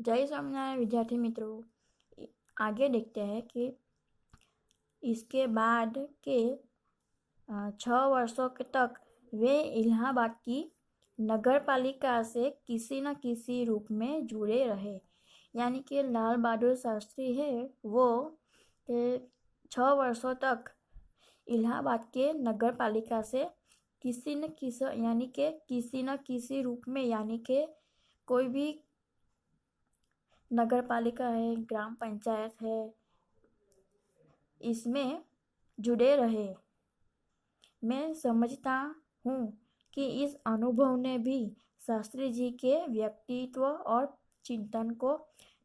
जय स्वामीनारायण विद्यार्थी मित्रों, आगे देखते हैं कि इसके बाद के 6 वर्षों तक वे इलाहाबाद की नगर पालिका से किसी न किसी रूप में जुड़े रहे। यानी कि लाल बहादुर शास्त्री है वो 6 वर्षों तक इलाहाबाद के नगर पालिका से किसी न किसी रूप में, यानी कि कोई भी नगर पालिका है, ग्राम पंचायत है, इसमें जुड़े रहे। मैं समझता हूँ कि इस अनुभव ने भी शास्त्री जी के व्यक्तित्व और चिंतन को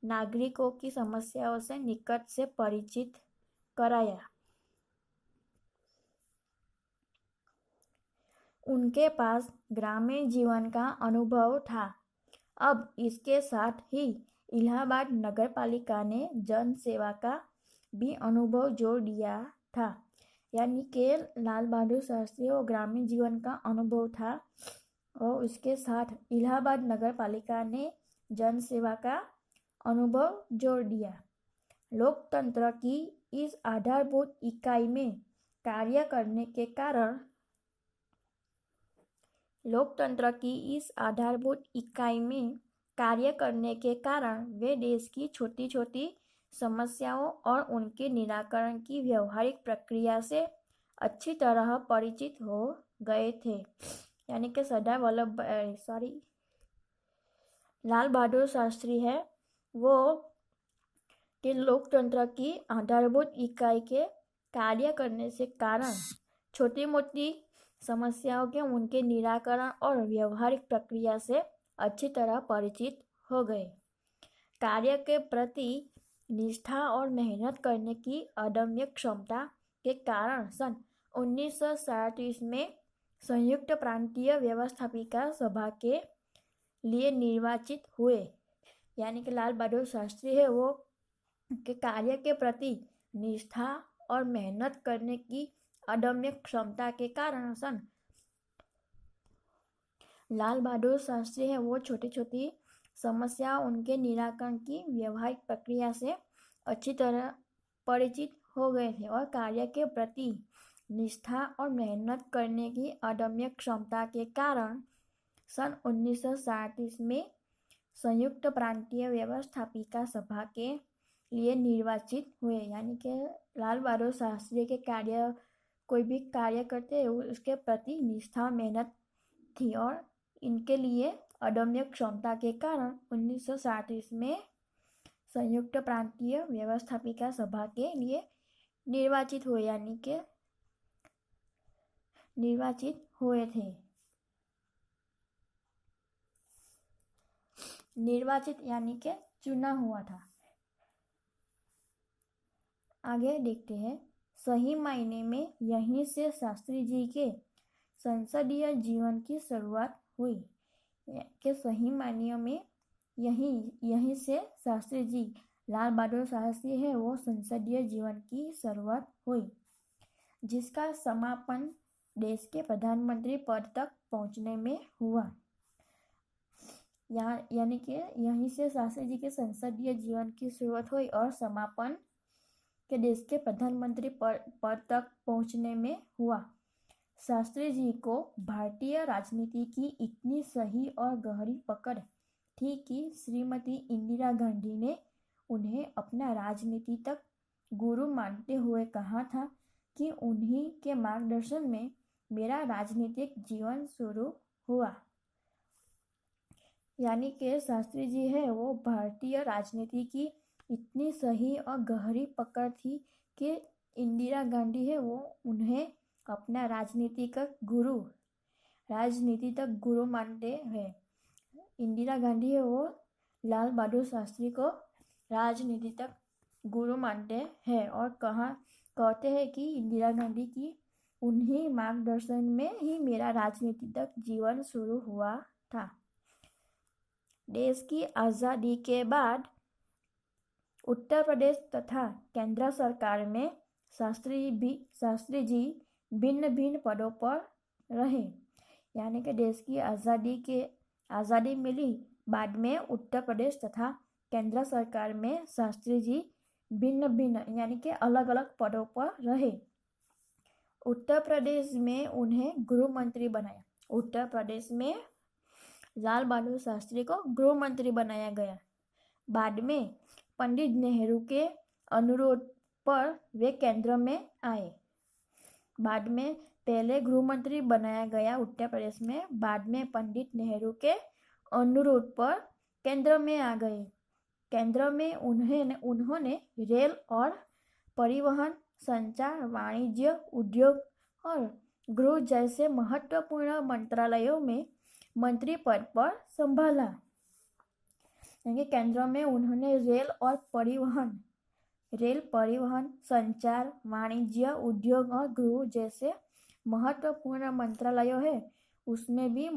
नागरिकों की समस्याओं से निकट से परिचित कराया। उनके पास ग्रामीण जीवन का अनुभव था। अब इसके साथ ही इलाहाबाद नगर पालिका ने जन सेवा का भी अनुभव जोड़ दिया था। यानी कि लाल बहादुर शास्त्री को ग्रामीण जीवन का अनुभव था और उसके साथ इलाहाबाद नगर पालिका ने जन सेवा का अनुभव जोड़ दिया। लोकतंत्र की इस आधारभूत इकाई में कार्य करने के कारण वे देश की छोटी छोटी समस्याओं और उनके निराकरण की व्यवहारिक प्रक्रिया से अच्छी तरह परिचित हो गए थे। यानी कि लाल बहादुर शास्त्री है वो कि लोकतंत्र की आधारभूत इकाई के कार्य करने से कारण छोटी मोटी समस्याओं के उनके निराकरण और व्यवहारिक प्रक्रिया से अच्छी तरह परिचित हो गए। कार्य के प्रति निष्ठा और मेहनत करने की अदम्य क्षमता के कारण सन 1937 में संयुक्त प्रांतीय व्यवस्थापिका सभा के लिए निर्वाचित हुए। यानी कि लाल बहादुर शास्त्री है वो के कार्य के प्रति निष्ठा और मेहनत करने की अदम्य क्षमता के कारण लाल बहादुर शास्त्री है वो छोटी छोटी समस्या उनके निराकरण की व्यवहारिक प्रक्रिया से अच्छी तरह परिचित हो गए थे और कार्य के प्रति निष्ठा और मेहनत करने की अदम्य क्षमता के कारण सन 1937 में संयुक्त प्रांतीय व्यवस्थापिका सभा के लिए निर्वाचित हुए। यानी कि लाल बहादुर शास्त्री के कार्य, कोई भी कार्य करते हैं उसके प्रति निष्ठा मेहनत थी और इनके लिए अदम्य क्षमता के कारण 1937 में संयुक्त प्रांतीय व्यवस्थापिका सभा के लिए निर्वाचित हुए। यानी कि निर्वाचित हुए थे। निर्वाचित यानी कि चुना हुआ था। आगे देखते हैं। सही मायने में यहीं से शास्त्री जी के संसदीय जीवन की शुरुआत हुई। के सही मायने में यहीं से शास्त्री जी लाल बहादुर शास्त्री है वो संसदीय जीवन की शुरुआत हुई, जिसका समापन देश के प्रधानमंत्री पद तक पहुंचने में हुआ। यानी कि यहीं से शास्त्री जी के संसदीय जीवन की शुरुआत हुई और समापन के देश के प्रधानमंत्री पद तक पहुंचने में हुआ। शास्त्री जी को भारतीय राजनीति की इतनी सही और गहरी पकड़ थी कि श्रीमती इंदिरा गांधी ने उन्हें अपना राजनीति तक गुरु मानते हुए कहा था कि उन्हीं के मार्गदर्शन में मेरा राजनीतिक जीवन शुरू हुआ। यानी कि शास्त्री जी है वो भारतीय राजनीति की इतनी सही और गहरी पकड़ थी कि इंदिरा गांधी है वो उन्हें अपना राजनीति तक गुरु मानते हैं। इंदिरा गांधी है वो लाल बहादुर शास्त्री को राजनीति तक गुरु मानते हैं और कहते हैं कि इंदिरा गांधी की उन्हीं मार्गदर्शन में ही मेरा राजनीति तक जीवन शुरू हुआ था। देश की आज़ादी के बाद उत्तर प्रदेश तथा केंद्र सरकार में शास्त्री जी भिन्न भिन्न पदों पर रहे। यानी कि देश की आज़ादी मिली बाद में उत्तर प्रदेश तथा केंद्र सरकार में शास्त्री जी भिन्न भिन्न यानी कि अलग अलग पदों पर रहे। उत्तर प्रदेश में उन्हें गृह मंत्री बनाया। उत्तर प्रदेश में लाल बहादुर शास्त्री को गृह मंत्री बनाया गया। बाद में पंडित नेहरू के अनुरोध पर वे केंद्र में आए। बाद में पहले गृह मंत्री बनाया गया उत्तर प्रदेश में, बाद में पंडित नेहरू के अनुरोध पर केंद्र में आ गए। केंद्र में उन्होंने रेल और परिवहन, संचार, वाणिज्य, उद्योग और गृह जैसे महत्वपूर्ण मंत्रालयों में मंत्री पद पर संभाला। यानी केंद्र में उन्होंने रेल परिवहन, संचार, वाणिज्य, उद्योग और गृह जैसे महत्वपूर्ण मंत्रालयों है, उसमें भी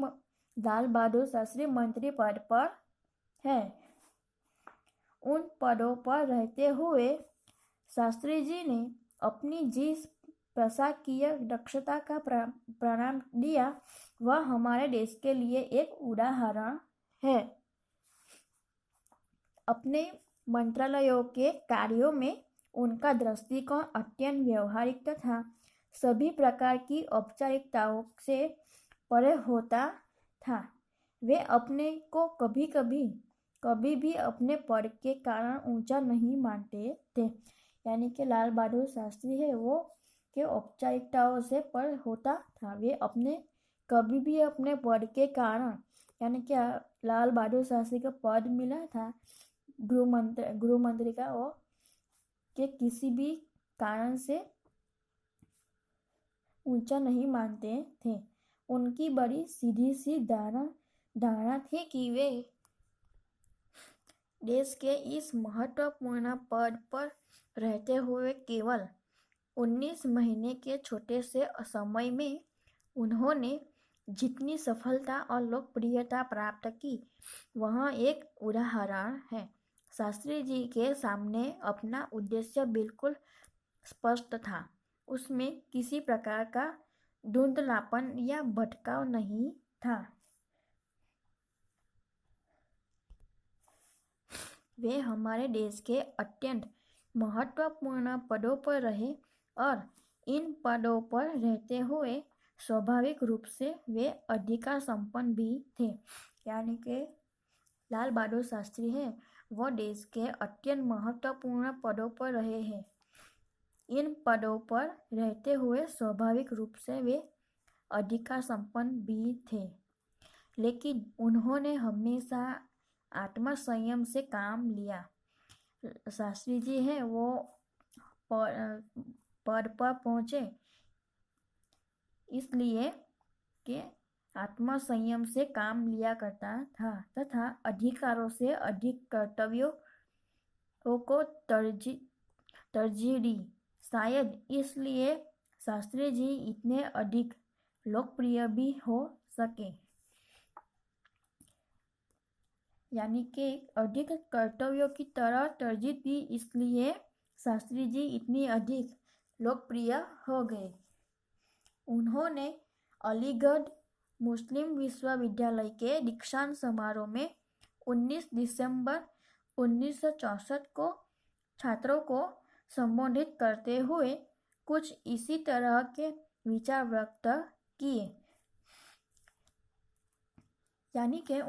लाल बहादुर शास्त्री मंत्री पद पर है। उन पदों पर रहते हुए शास्त्री जी ने अपनी जिस प्रशासकीय दक्षता का परिणाम दिया वह हमारे देश के लिए एक उदाहरण है। अपने मंत्रालयों के कार्यों में उनका दृष्टिकोण अत्यंत व्यवहारिक तथा सभी प्रकार की औपचारिकताओं से परे होता था। वे अपने को कभी भी अपने पद के कारण ऊंचा नहीं मानते थे। यानी कि लाल बहादुर शास्त्री है वो के औपचारिकताओं से पर होता था। वे कभी भी अपने पद के कारण, यानी कि लाल बहादुर शास्त्री का पद मिला था गृह मंत्री का, वो के किसी भी कारण से ऊंचा नहीं मानते थे। उनकी बड़ी सीधी सी धारणा थी कि वे देश के इस महत्वपूर्ण पद पर रहते हुए केवल 19 महीने के छोटे से समय में उन्होंने जितनी सफलता और लोकप्रियता प्राप्त की वह एक उदाहरण है। शास्त्री जी के सामने अपना उद्देश्य बिल्कुल स्पष्ट था। उसमें किसी प्रकार का धुंधलापन या भटकाव नहीं था। वे हमारे देश के अत्यंत महत्वपूर्ण पदों पर रहे और इन पदों पर रहते हुए स्वाभाविक रूप से वे अधिकार संपन्न भी थे। यानी कि लाल बहादुर शास्त्री है वो देश के अत्यंत महत्वपूर्ण पदों पर रहे हैं। इन पदों पर रहते हुए स्वाभाविक रूप से वे अधिकार संपन्न भी थे, लेकिन उन्होंने हमेशा आत्मसंयम से काम लिया। शास्त्री जी हैं वो पद पर पहुँचे इसलिए कि आत्मसंयम से काम लिया करता था तथा अधिकारों से अधिक कर्तव्यों को तरजीह दी। शायद इसलिए शास्त्री जी इतने अधिक लोकप्रिय भी हो सके। यानी कि अधिक कर्तव्यों की तरह तरजीह दी, इसलिए शास्त्री जी इतनी अधिक लोकप्रिय हो गए। उन्होंने अलीगढ़ मुस्लिम विश्वविद्यालय के दीक्षांत समारोह में 19 दिसंबर 1964 को छात्रों को संबोधित करते हुए कुछ इसी तरह के विचार व्यक्त किए। यानी कि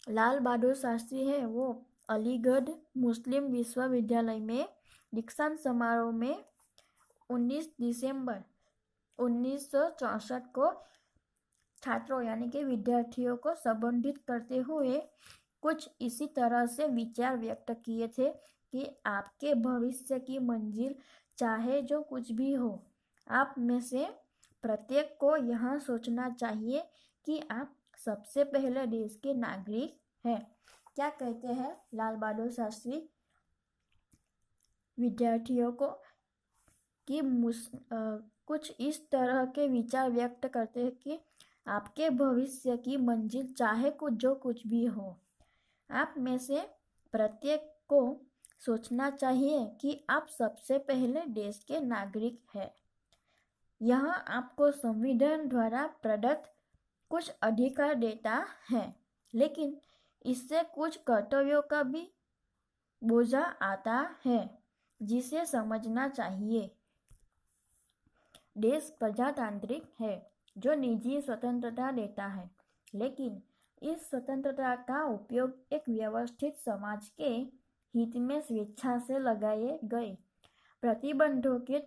लाल बहादुर शास्त्री है वो अलीगढ़ मुस्लिम विश्वविद्यालय में दीक्षांत समारोह में 19 दिसंबर 1964 को छात्रों यानी कि विद्यार्थियों को संबोधित करते हुए कुछ इसी तरह से विचार व्यक्त किए थे कि आपके भविष्य की मंजिल चाहे जो कुछ भी हो, आप में से प्रत्येक को यह सोचना चाहिए कि आप सबसे पहले देश के नागरिक हैं। क्या कहते हैं लाल बहादुर शास्त्री विद्यार्थियों को कि कुछ इस तरह के विचार व्यक्त करते हैं कि आपके भविष्य की मंजिल चाहे जो कुछ भी हो, आप में से प्रत्येक को सोचना चाहिए कि आप सबसे पहले देश के नागरिक हैं। यह आपको संविधान द्वारा प्रदत्त कुछ अधिकार देता है, लेकिन इससे कुछ कर्तव्यों का भी बोझा आता है जिसे समझना चाहिए। देश प्रजातांत्रिक है जो निजी स्वतंत्रता देता है, लेकिन इस स्वतंत्रता का उपयोग एक व्यवस्थित समाज के हित में स्वेच्छा से लगाए गए प्रतिबंधों के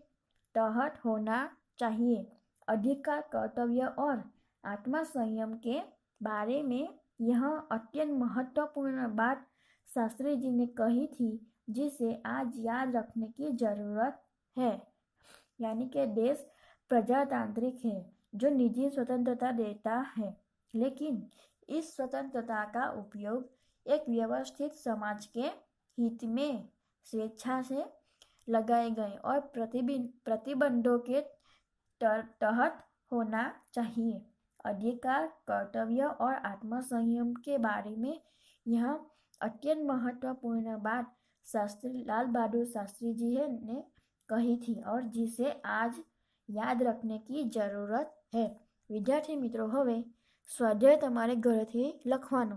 तहत होना चाहिए। अधिकार, कर्तव्य और आत्मसंयम के बारे में यह अत्यंत महत्वपूर्ण बात शास्त्री जी ने कही थी, जिसे आज याद रखने की जरूरत है। यानी कि देश प्रजातांत्रिक है जो निजी स्वतंत्रता देता है, लेकिन इस स्वतंत्रता का उपयोग एक व्यवस्थित समाज के हित में स्वेच्छा से लगाए गए और प्रतिबंधों के तहत होना चाहिए। अधिकार, कर्तव्य और आत्मसंयम के बारे में यह अत्यंत महत्वपूर्ण बात शास्त्री लाल बहादुर शास्त्री जी ने कही थी और जिसे आज याद रखने की જરૂરત है। વિદ્યાર્થી મિત્રો, હવે સ્વાધ્યાય તમારે ઘરેથી લખવાનો